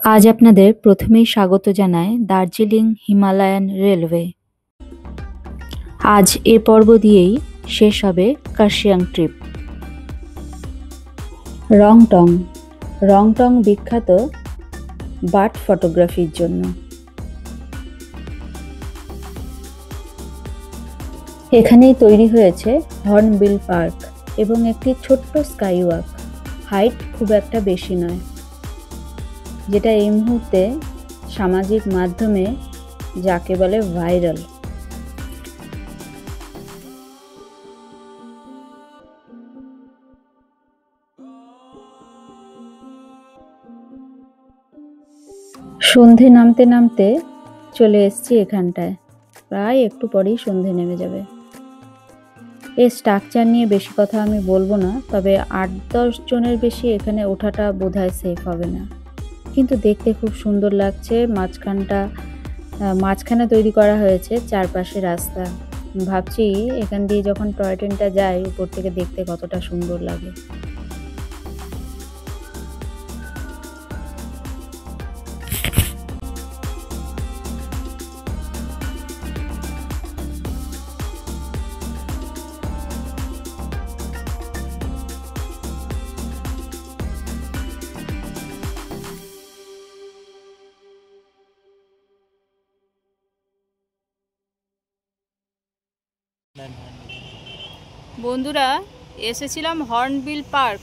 আজ আপনাদের প্রথমেই স্বাগত জানায় দার্জিলিং হিমালয়ান রেলওয়ে। আজ এ পর্ব দিয়েই শেষ হবে কার্শিয়াং ট্রিপ। রংটং রংটং বিখ্যাত বার্ড ফটোগ্রাফির জন্য। এখানেই তৈরি হয়েছে হর্নবিল পার্ক এবং একটি ছোট্ট স্কাইওয়াক। হাইট খুব একটা বেশি নয়, যেটা এই মুহূর্তে সামাজিক মাধ্যমে যাকে বলে ভাইরাল। সন্ধে নামতে নামতে চলে এসেছি এখানটায়। প্রায় একটু পরেই সন্ধে নেমে যাবে। এর স্ট্রাকচার নিয়ে বেশি কথা আমি বলবো না, তবে 8-10 জনের বেশি এখানে ওঠাটা বোধহয় সেফ হবে না, কিন্তু দেখতে খুব সুন্দর লাগছে। মাঝখানে তৈরি করা হয়েছে, চারপাশে রাস্তা। ভাবছি এখান দিয়ে যখন টয় ট্রেনটা যায় উপর থেকে দেখতে কতটা সুন্দর লাগে। বন্ধুরা, এসেছিলাম হর্নবিল পার্ক।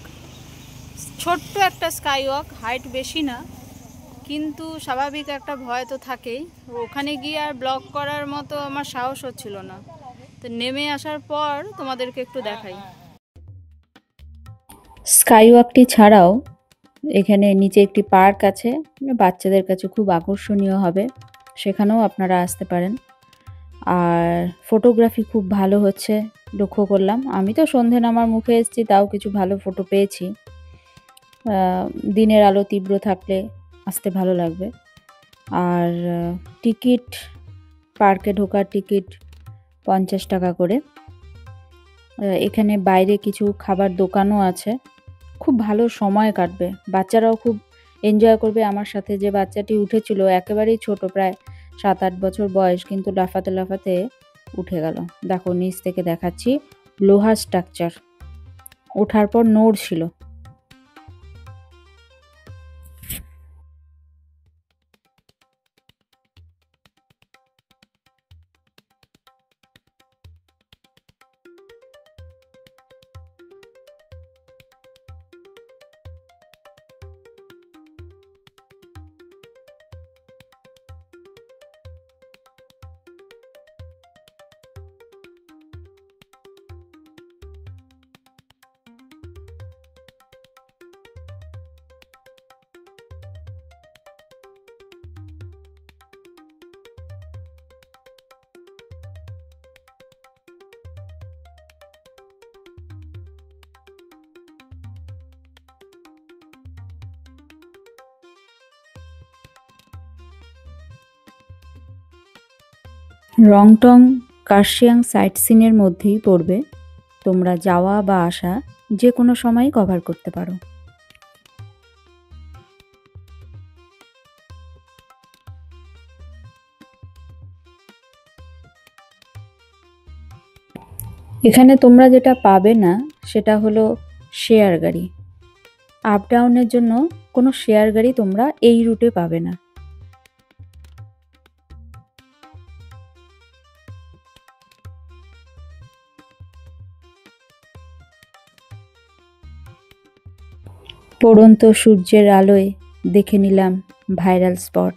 ছোট্ট একটা স্কাইওয়াক, হাইট বেশি না, কিন্তু স্বাভাবিক একটা ভয় তো থাকেই। ওখানে গিয়ে আর ব্লগ করার মতো আমার সাহস হচ্ছিল না, তো নেমে আসার পর তোমাদেরকে একটু দেখাই। স্কাইওয়াকটি ছাড়াও এখানে নিচে একটি পার্ক আছে, বাচ্চাদের কাছে খুব আকর্ষণীয় হবে, সেখানেও আপনারা আসতে পারেন। আর ফটোগ্রাফি খুব ভালো হচ্ছে লক্ষ্য করলাম। আমি তো সন্ধে নামার মুখে এসেছি, তাও কিছু ভালো ফটো পেয়েছি। দিনের আলো তীব্র থাকলে আসতে ভালো লাগবে। আর টিকিট, পার্কে ঢোকার টিকিট 50 টাকা করে। এখানে বাইরে কিছু খাবার দোকানও আছে। খুব ভালো সময় কাটবে, বাচ্চারাও খুব এনজয় করবে। আমার সাথে যে বাচ্চাটি উঠেছিল একেবারেই ছোট, প্রায় 7-8 বছর বয়স, কিন্তু লাফাতে লাফাতে উঠে গেল। দেখো নিচ থেকে দেখাচ্ছি, লোহার স্ট্রাকচার, ওঠার পর নড়ছিল। রংটং কার্শিয়াং সাইট সিনের মধ্যেই পড়বে। তোমরা যাওয়া বা আসা যে কোনো সময় কভার করতে পারো। এখানে তোমরা যেটা পাবে না সেটা হলো শেয়ার গাড়ি। আপ ডাউনের জন্য কোনো শেয়ার গাড়ি তোমরা এই রুটে পাবে না। পড়ন্ত সূর্যের আলোয় দেখে নিলাম ভাইরাল স্পট।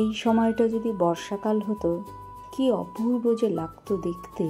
এই সময়টা যদি বর্ষাকাল হতো কি অপূর্ব যে লাগতো দেখতে।